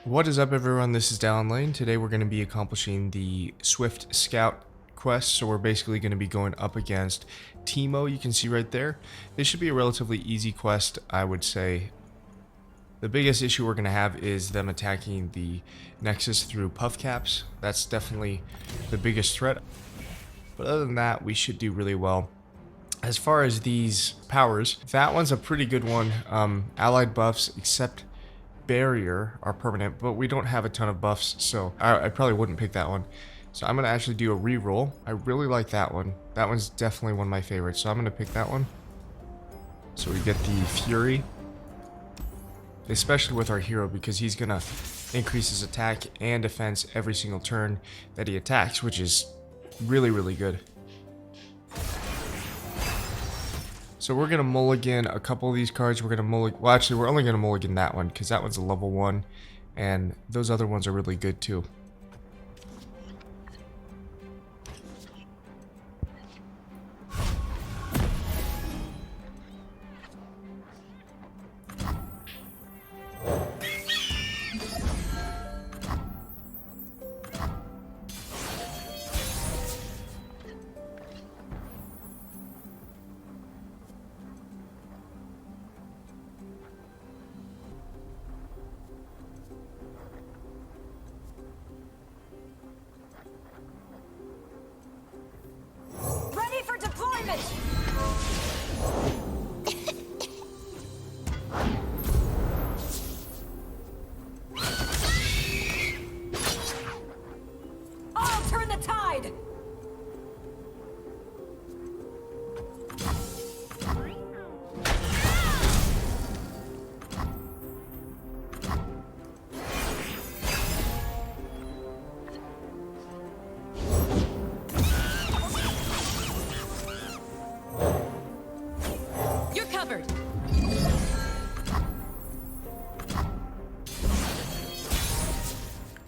What is up, everyone? This is Down Lane. Today we're going to be accomplishing the Swift Scout quest, so we're basically going to be going up against Teemo. You can see right there. This should be a relatively easy quest, I would say. The biggest issue we're going to have is them attacking the Nexus through puff caps. That's definitely the biggest threat. But other than that, we should do really well. As far as these powers, that one's a pretty good one. Allied buffs, except barrier, are permanent, but we don't have a ton of buffs, so I probably wouldn't pick that one. So I'm gonna actually do a reroll. I really like that one. That one's definitely one of my favorites, so I'm gonna pick that one. So we get the Fury, especially with our hero, because he's gonna increase his attack and defense every single turn that he attacks, which is really good. So we're going to mulligan a couple of these cards. We're going to mulligan... Well, actually, we're only going to mulligan that one, because that one's a level 1. And those other ones are really good, too.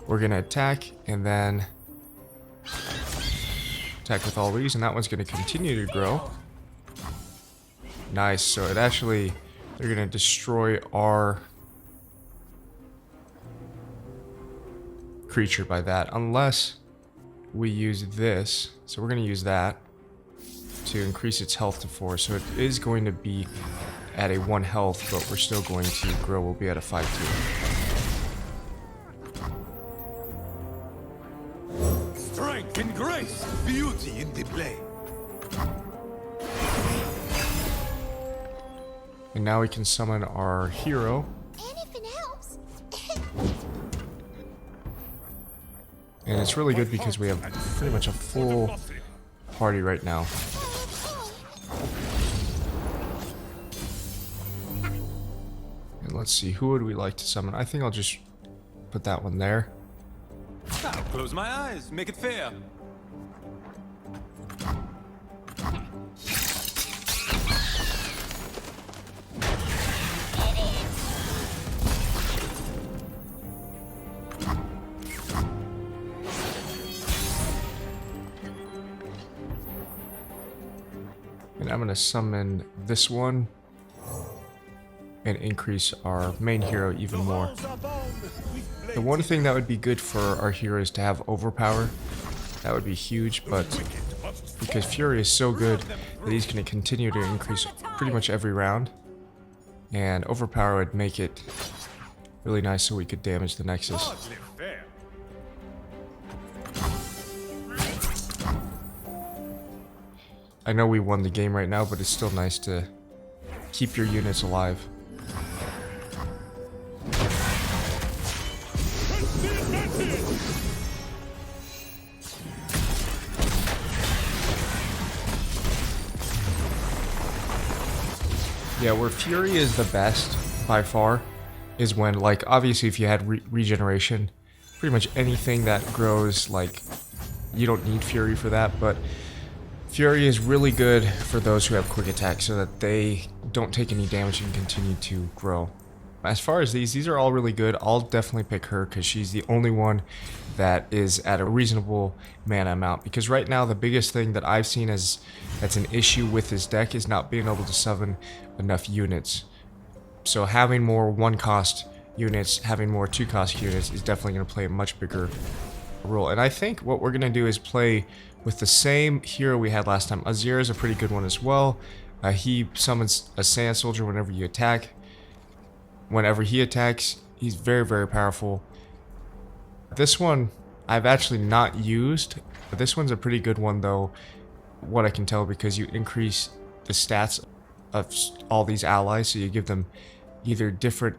We're going to attack, and then attack with all these, and that one's going to continue to grow. Nice, so it actually, they're going to destroy our creature by that, unless we use this. So we're going to use that to increase its health to 4, so it is going to be at a 1 health, but we're still going to grow. We'll be at a 5-2. And grace, beauty in the play. And now we can summon our hero. Anything else? And it's really good because we have pretty much a full party right now. And let's see, who would we like to summon? I think I'll just put that one there. I'll close my eyes, make it fair. And I'm going to summon this one and increase our main hero even more. The one thing that would be good for our hero is to have overpower. That would be huge, but because Fury is so good that he's going to continue to increase pretty much every round, and overpower would make it really nice so we could damage the Nexus. I know we won the game right now, but it's still nice to keep your units alive. Yeah, where Fury is the best by far is when, like, obviously if you had regeneration, pretty much anything that grows, like, you don't need Fury for that, but Fury is really good for those who have quick attack so that they don't take any damage and continue to grow. As far as these are all really good. I'll definitely pick her because she's the only one that is at a reasonable mana amount. Because right now the biggest thing that I've seen that's an issue with this deck is not being able to summon enough units. So having more one-cost units, having more 2-cost units is definitely going to play a much bigger role. And I think what we're going to do is play with the same hero we had last time. Azir is a pretty good one as well. He summons a Sand Soldier whenever you attack. Whenever he attacks, he's very, very powerful. This one I've actually not used. This one's a pretty good one though, what I can tell, because you increase the stats of all these allies, so you give them either different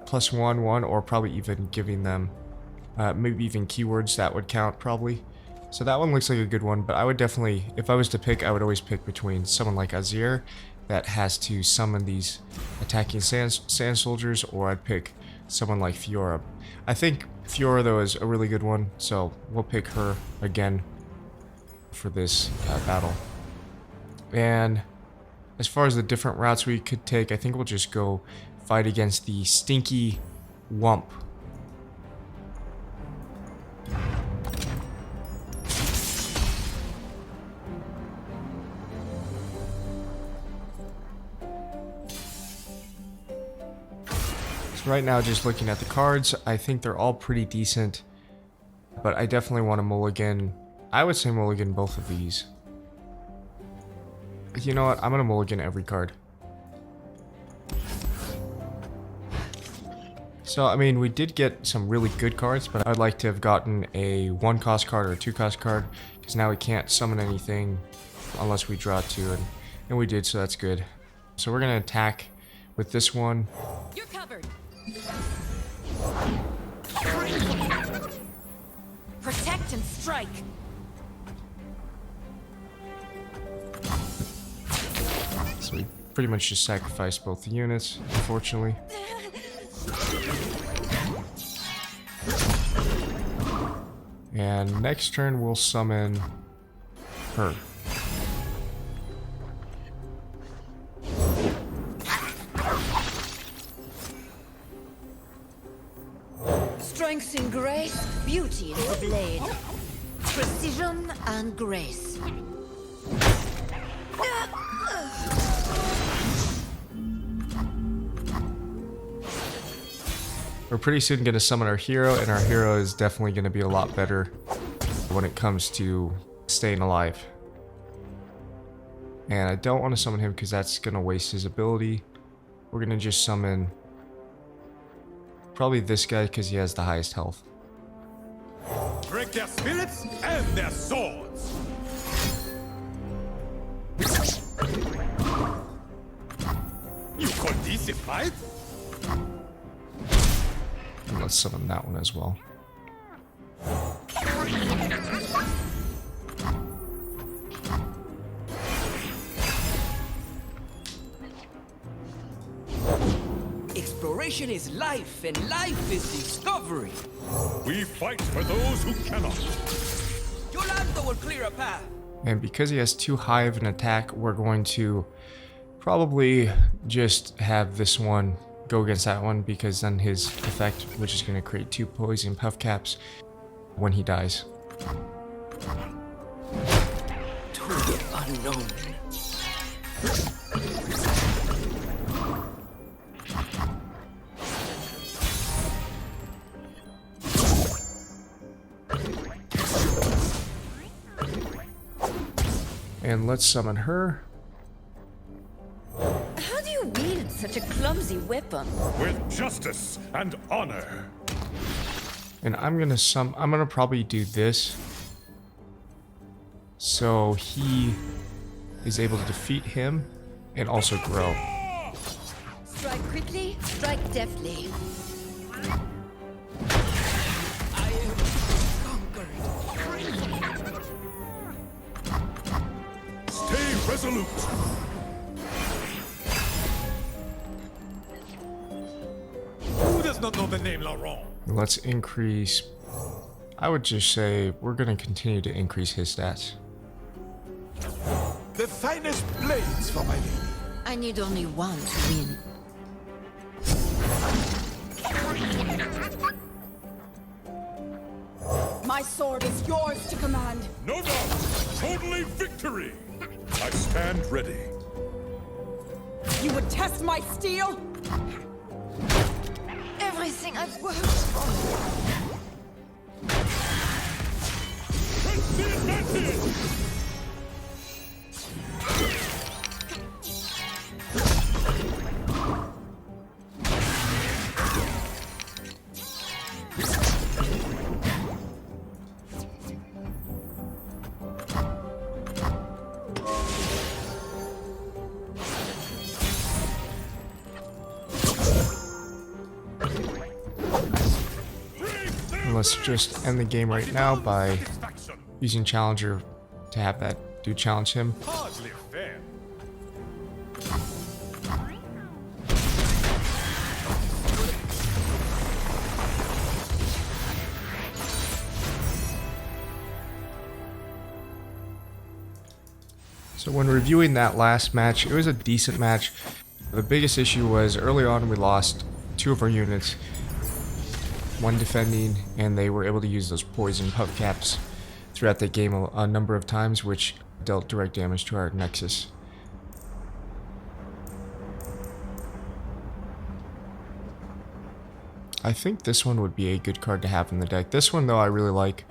+1/1 or probably even giving them maybe even keywords that would count probably. So that one looks like a good one, but I would definitely, if I was to pick, I would always pick between someone like Azir that has to summon these attacking sand soldiers, or I'd pick someone like Fiora. I think Fiora though is a really good one, so we'll pick her again for this battle. And as far as the different routes we could take, I think we'll just go fight against the Stinky Wump. So right now, just looking at the cards, I think they're all pretty decent, but I definitely want to mulligan. I would say mulligan both of these. You know what? I'm going to mulligan every card. So, I mean, we did get some really good cards, but I'd like to have gotten a 1-cost card or a 2-cost card, because now we can't summon anything unless we draw 2, and we did, so that's good. So we're going to attack with this one. You're covered. Protect and strike. So we pretty much just sacrificed both the units, unfortunately. And next turn we'll summon her. Strength and grace, beauty in the blade. Precision and grace. We're pretty soon going to summon our hero, and our hero is definitely going to be a lot better when it comes to staying alive. And I don't want to summon him because that's going to waste his ability. We're going to just summon probably this guy because he has the highest health. Break their spirits and their swords. You call this a fight? And let's summon that one as well. Exploration is life, and life is discovery. We fight for those who cannot. Yolanda will clear a path. And because he has too high of an attack, we're going to probably just have this one go against that one, because then his effect, which is going to create 2 poison puff caps when he dies. To the unknown. And let's summon her. How do you wield such a clumsy weapon? With justice and honor. And I'm gonna probably do this, so he is able to defeat him and also grow. Strike quickly, strike deftly. I am conquered. Stay resolute. Who does not know the name Laurent? Let's increase. I would just say we're gonna continue to increase his stats. The finest blades for my lady. I need only one to win. My sword is yours to command. No doubt. Totally victory. I stand ready. You would test my steel? Everything everything I've worked for. Let's just end the game right now by using Challenger to have that dude challenge him. Hardly fair. So when reviewing that last match, it was a decent match. The biggest issue was early on we lost 2 of our units, 1 defending, and they were able to use those poison puff caps throughout the game a number of times, which dealt direct damage to our Nexus. I think this one would be a good card to have in the deck. This one though I really like,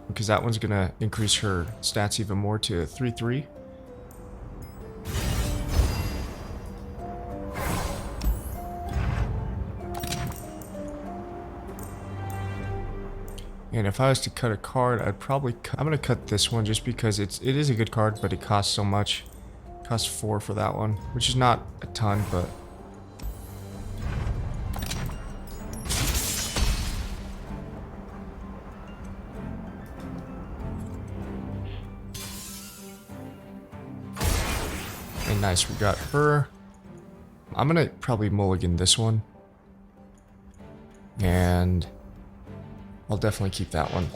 because that one's gonna increase her stats even more to 3/3. And if I was to cut a card, I'd probably I'm gonna cut this one just because it is a good card, but it costs so much. It costs 4 for that one, which is not a ton, but and nice, we got her. I'm gonna probably mulligan this one, and I'll definitely keep that one.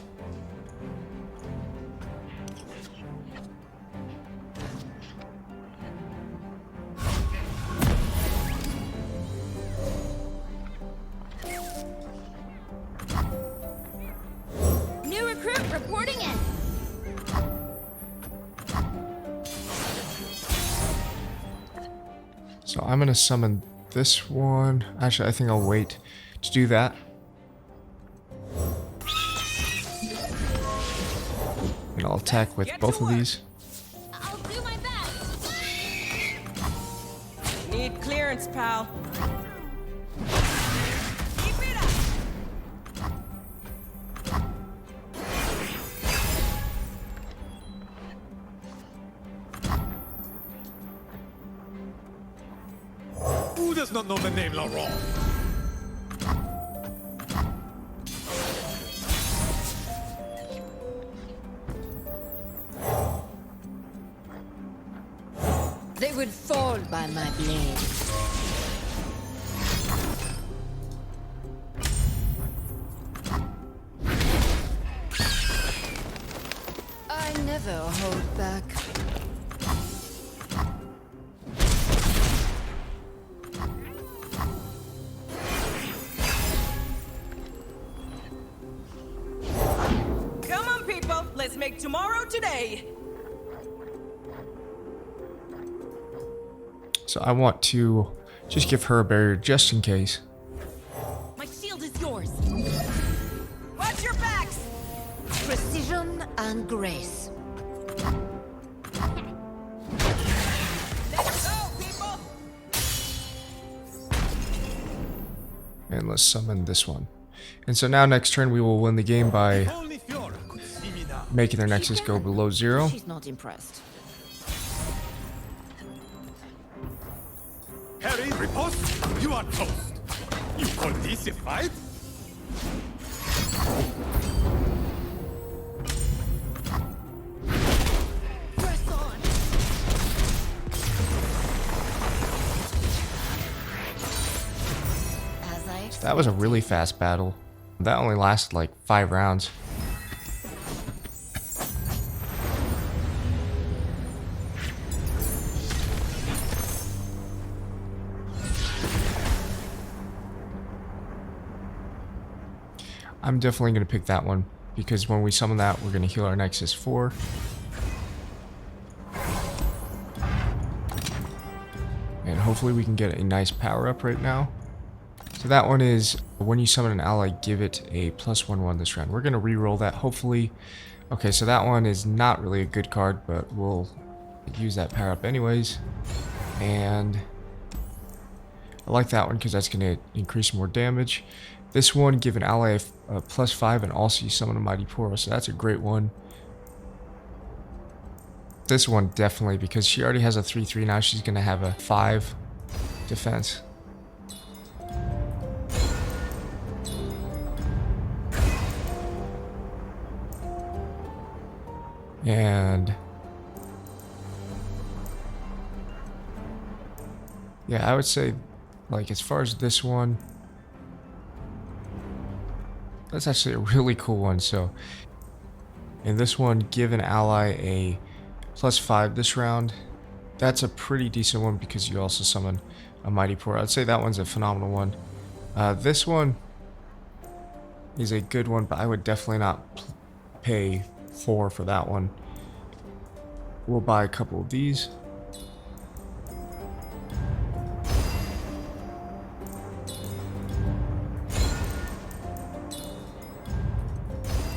New recruit reporting in. So I'm gonna summon this one. Actually, I think I'll wait to do that. And I'll attack with both of these. I'll do my best. Need clearance, pal. Keep it up. Who does not know the name Laurent? They would fall by my blade. I never hold back. Come on, people. Let's make tomorrow today. So I want to just give her a barrier just in case. My shield is yours. Watch your backs. Precision and grace. Let's go, people. And let's summon this one. And so now next turn we will win the game by Only Fiora could see me now. making their Nexus go below 0. She's not impressed. Harry, riposte, you are toast. You call this a fight? Press on. As I That was a really fast battle. That only lasted like 5 rounds. I'm definitely going to pick that one, because when we summon that, we're going to heal our Nexus 4. And hopefully we can get a nice power up right now. So that one is when you summon an ally, give it a +1/1 this round. We're going to re-roll that, hopefully. Okay, so that one is not really a good card, but we'll use that power up anyways. And I like that one because that's going to increase more damage. This one, give an ally a +5 and also you summon a Mighty Poro, so that's a great one. This one definitely, because she already has a 3/3, now she's going to have a 5 defense. And yeah, I would say, like, as far as this one, that's actually a really cool one. So in this one, give an ally a +5 this round. That's a pretty decent one because you also summon a Mighty Poro. I'd say that one's a phenomenal one. This one is a good one, but I would definitely not pay 4 for that one. We'll buy a couple of these.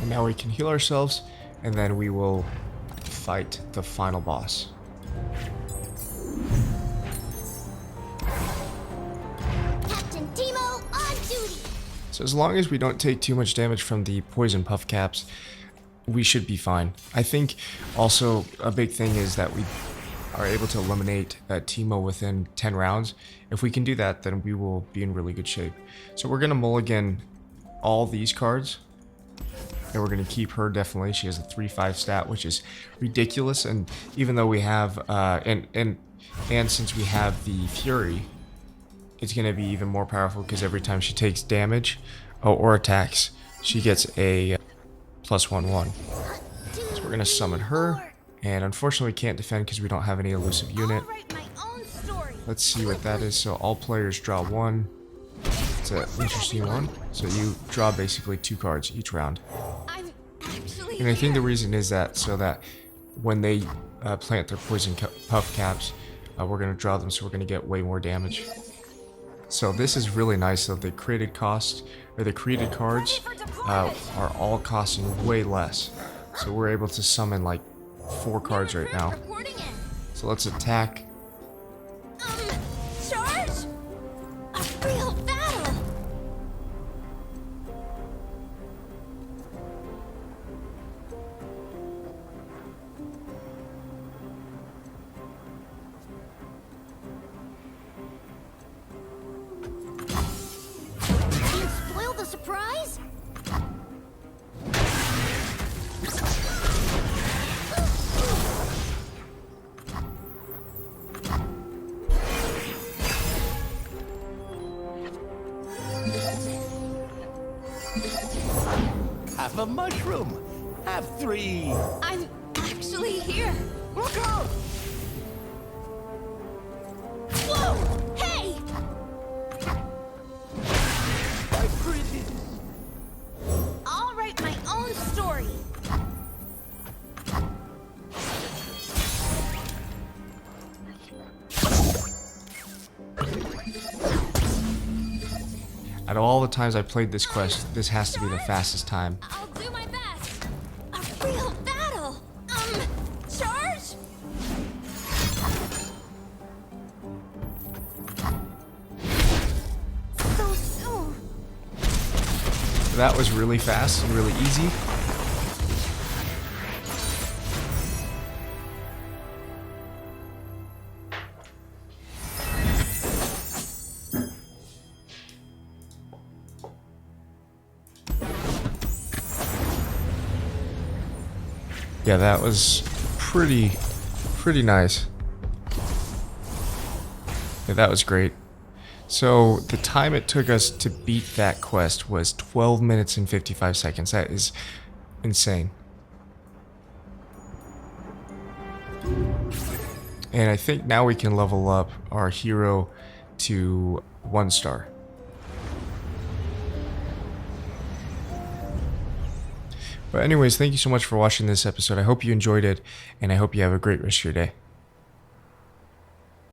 And now we can heal ourselves, and then we will fight the final boss. Captain Teemo on duty. So as long as we don't take too much damage from the poison puff caps, we should be fine. I think also a big thing is that we are able to eliminate Teemo within 10 rounds. If we can do that, then we will be in really good shape. So we're going to mulligan all these cards. And we're going to keep her definitely. She has a 3/5 stat, which is ridiculous. And even though we have, and since we have the Fury, it's going to be even more powerful because every time she takes damage or attacks, she gets a +1/1. So we're going to summon her. And unfortunately, we can't defend because we don't have any elusive unit. I'll write my own story. Let's see what that is. So all players draw 1. It's an interesting one. So you draw basically 2 cards each round. I'm actually And I think the here. reason is that so that when they plant their poison puff caps, we're going to draw them, so we're going to get way more damage. So this is really nice. So the created cost, or the created cards, are all costing way less. So we're able to summon like 4 cards right now. Reporting in. So let's attack. Charge. A real battle. You spoil the surprise? Have a mushroom. Have 3. I'm actually here. Look out! Whoa! Hey! My pretty. I'll write my own story. Out of all the times I played this quest, this has to be the fastest time. I'll do my best. A real battle. Charge. So soon. That was really fast and really easy. Yeah, that was pretty nice. Yeah, that was great. So the time it took us to beat that quest was 12 minutes and 55 seconds. That is insane. And I think now we can level up our hero to 1 star. But anyways, thank you so much for watching this episode. I hope you enjoyed it, and I hope you have a great rest of your day.